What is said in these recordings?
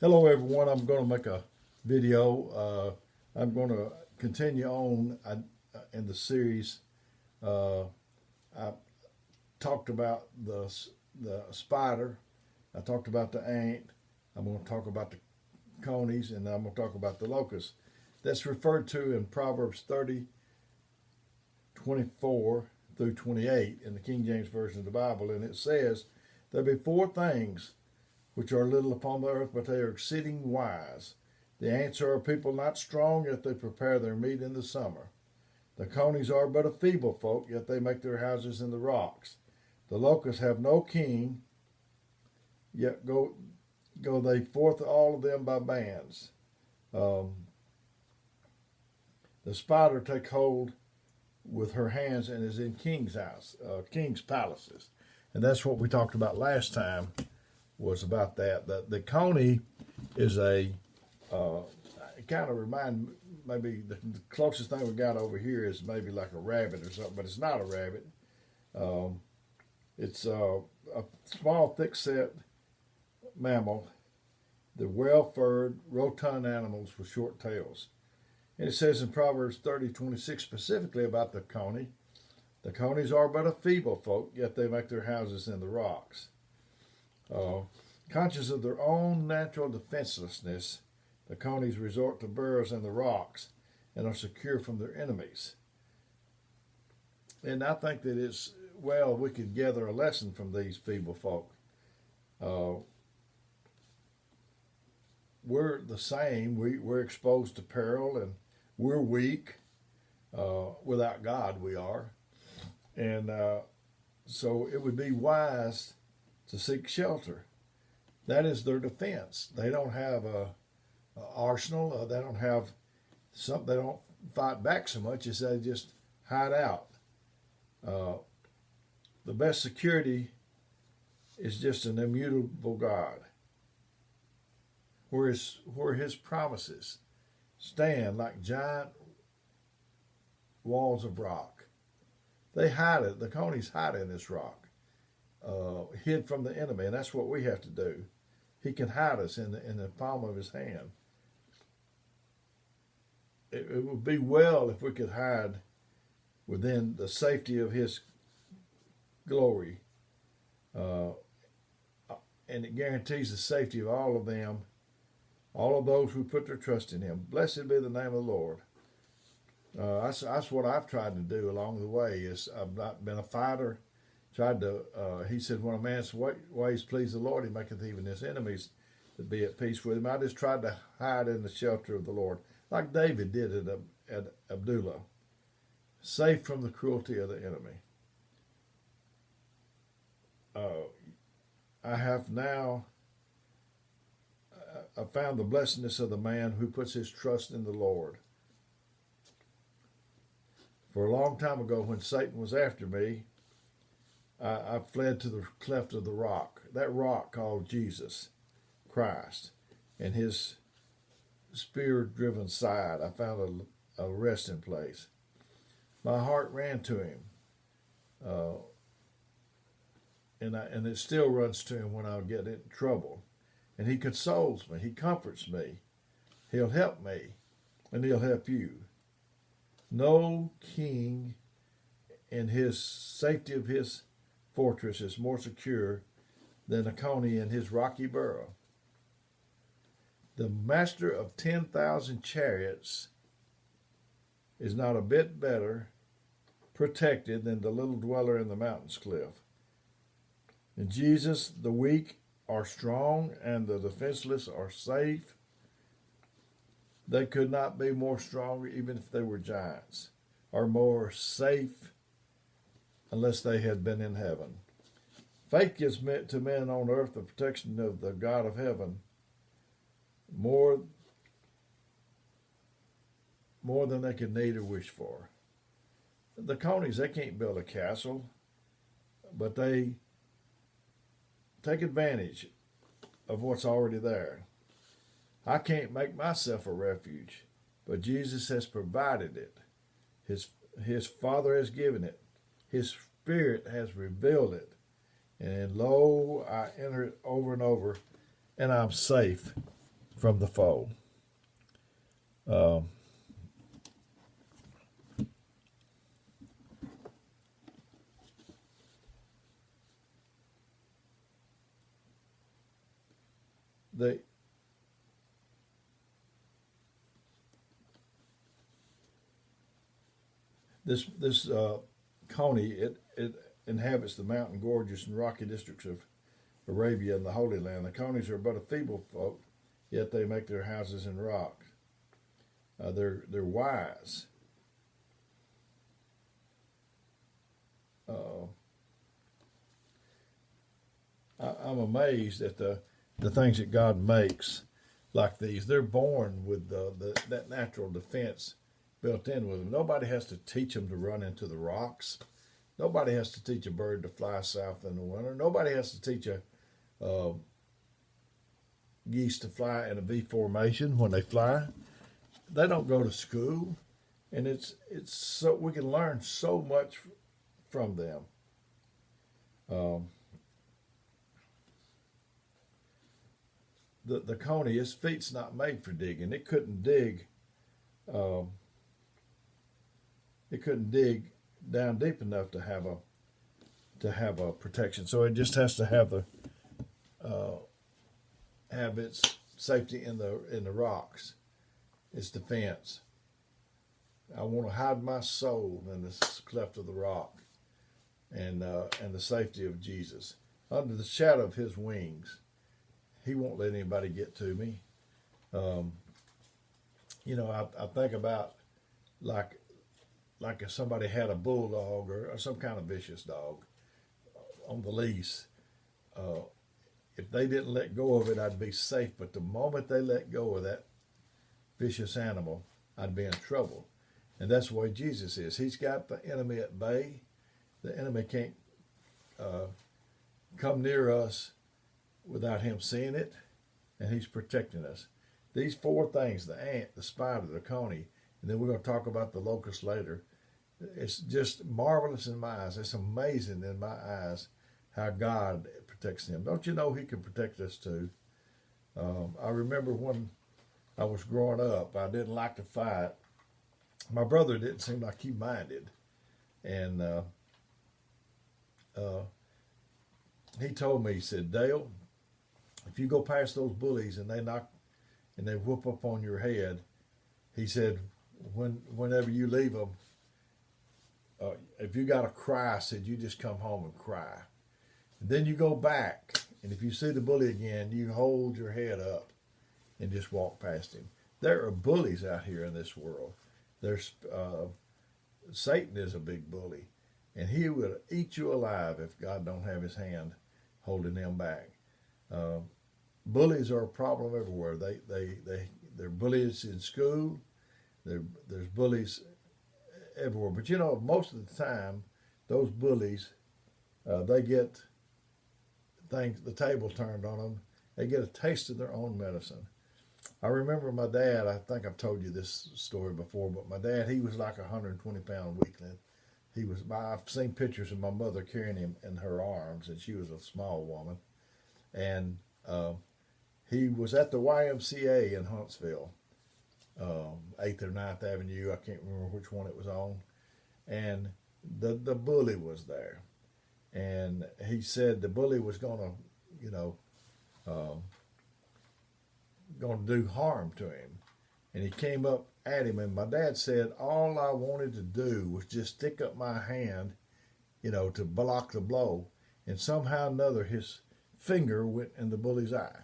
Hello everyone, I'm going to make a video. I'm going to continue on in the series. I talked about the spider, I talked about the ant, I'm going to talk about the conies, and I'm going to talk about the locusts. That's referred to in Proverbs 30:24 through 28 in the King James Version of the Bible, and it says, "There be four things which are little upon the earth, but they are exceeding wise. The ants are a people not strong, yet they prepare their meat in the summer. The conies are but a feeble folk, yet they make their houses in the rocks. The locusts have no king, yet go they forth all of them by bands. The spider take hold with her hands and is in king's palaces." And that's what we talked about last time, was about that. The coney is it kind of maybe the closest thing we got over here is maybe like a rabbit or something, but it's not a rabbit. It's a small, thick-set mammal. The well-furred, rotund animals with short tails. And it says in Proverbs 30:26 specifically about the coney, "The conies are but a feeble folk, yet they make their houses in the rocks." Conscious of their own natural defenselessness, the conies resort to burrows in the rocks and are secure from their enemies. And I think that we could gather a lesson from these feeble folk. We're the same. We're exposed to peril, and we're weak. Without God, we are. And so it would be wise to seek shelter. That is their defense. They don't have a arsenal. They don't have something. They don't fight back so much as they just hide out. The best security is just an immutable God, where His promises stand like giant walls of rock. They hide it. The conies hide in this rock, hid from the enemy, and that's what we have to do. He can hide us in the palm of His hand. It would be well if we could hide within the safety of His glory, and it guarantees the safety of all of them, all of those who put their trust in Him. Blessed be the name of the Lord. That's what I've tried to do along the way. Is I've not been a fighter. He said, when a man's ways please the Lord, He maketh even his enemies to be at peace with him. I just tried to hide in the shelter of the Lord, like David did at Abdullah, safe from the cruelty of the enemy. I have now I found the blessedness of the man who puts his trust in the Lord. For a long time ago, when Satan was after me, I fled to the cleft of the rock, that rock called Jesus Christ, and His spear-driven side. I found a resting place. My heart ran to Him, and it still runs to Him when I get in trouble. And He consoles me. He comforts me. He'll help me, and He'll help you. No king in his safety of his fortress is more secure than a coney in his rocky burrow. The master of 10,000 chariots is not a bit better protected than the little dweller in the mountain's cliff. In Jesus, the weak are strong and the defenseless are safe. They could not be more strong even if they were giants, or more safe unless they had been in heaven. Faith gives to men on earth the protection of the God of heaven more than they could need or wish for. The conies, they can't build a castle, but they take advantage of what's already there. I can't make myself a refuge, but Jesus has provided it. His Father has given it. His Spirit has revealed it. And lo, I enter it over and over, and I'm safe from the foe. Um, the this Coney, it inhabits the mountain gorges and rocky districts of Arabia and the Holy Land. The Conies are but a feeble folk, yet they make their houses in rock. They're wise. Uh, I'm amazed at the things that God makes like these. They're born with that natural defense built in with them. Nobody has to teach them to run into the rocks. Nobody has to teach a bird to fly south in the winter. Nobody has to teach a geese to fly in a V formation when they fly. They don't go to school, and it's so we can learn so much from them. Um, the coney, its feet's not made for digging. It couldn't dig. Um, it couldn't dig down deep enough to have a protection. So it just has to have its safety in the rocks. Its defense. I want to hide my soul in the cleft of the rock, and the safety of Jesus under the shadow of His wings. He won't let anybody get to me. I think about like if somebody had a bulldog or some kind of vicious dog on the lease. If they didn't let go of it, I'd be safe. But the moment they let go of that vicious animal, I'd be in trouble. And that's the way Jesus is. He's got the enemy at bay. The enemy can't come near us without him seeing it, and he's protecting us. These four things, the ant, the spider, the coney, and then we're going to talk about the locust later. It's just marvelous in my eyes. It's amazing in my eyes how God protects them. Don't you know He can protect us too? I remember when I was growing up, I didn't like to fight. My brother didn't seem like he minded. And he told me, he said, Dale, if you go past those bullies and they whoop up on your head, he said, whenever you leave them, if you got to cry, said, you just come home and cry. And then you go back, and if you see the bully again, you hold your head up and just walk past him. There are bullies out here in this world. There's Satan is a big bully, and he will eat you alive if God don't have His hand holding them back. Bullies are a problem everywhere. They're bullies in school. There's bullies everywhere. But most of the time, those bullies, they get the table turned on them. They get a taste of their own medicine. I remember my dad, I think I've told you this story before, but my dad, he was like a 120-pound weakling. I've seen pictures of my mother carrying him in her arms, and she was a small woman. And he was at the YMCA in Huntsville, 8th or 9th Avenue. I can't remember which one it was on. And the bully was there. And he said the bully was going to do harm to him. And he came up at him, and my dad said, all I wanted to do was just stick up my hand, to block the blow. And somehow or another, his finger went in the bully's eye.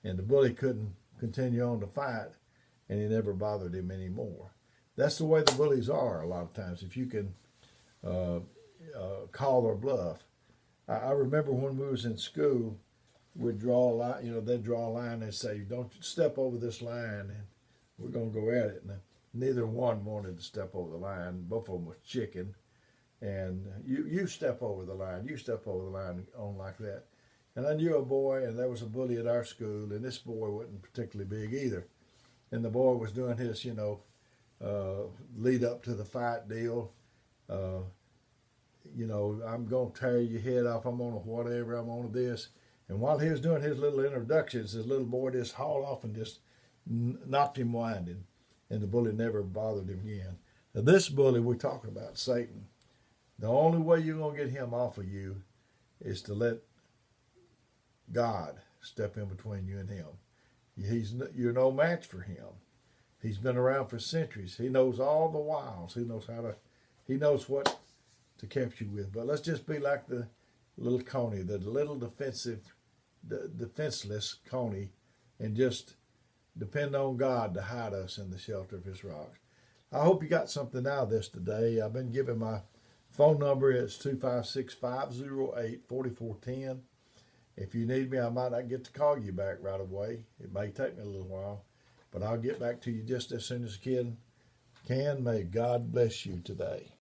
And the bully couldn't continue on to fight, and he never bothered him anymore. That's the way the bullies are a lot of times, if you can call their bluff. I remember when we was in school, we'd draw a line, they'd draw a line and say, don't step over this line, and we're going to go at it. And neither one wanted to step over the line. Both of them was chicken. And you step over the line, you step over the line on like that. And I knew a boy, and there was a bully at our school, and this boy wasn't particularly big either. And the boy was doing his, lead up to the fight deal. I'm going to tear your head off. I'm on a whatever. I'm on this. And while he was doing his little introductions, his little boy just hauled off and just knocked him winding. And the bully never bothered him again. Now, this bully we're talking about, Satan, the only way you're going to get him off of you is to let God step in between you and him. You're no match for him. He's been around for centuries. He knows all the wiles. He knows what to catch you with. But let's just be like the little Coney, the little defenseless Coney, and just depend on God to hide us in the shelter of his rocks. I hope you got something out of this today. I've been given my phone number. It's 256-508-4410. If you need me, I might not get to call you back right away. It may take me a little while, but I'll get back to you just as soon as I can. May God bless you today.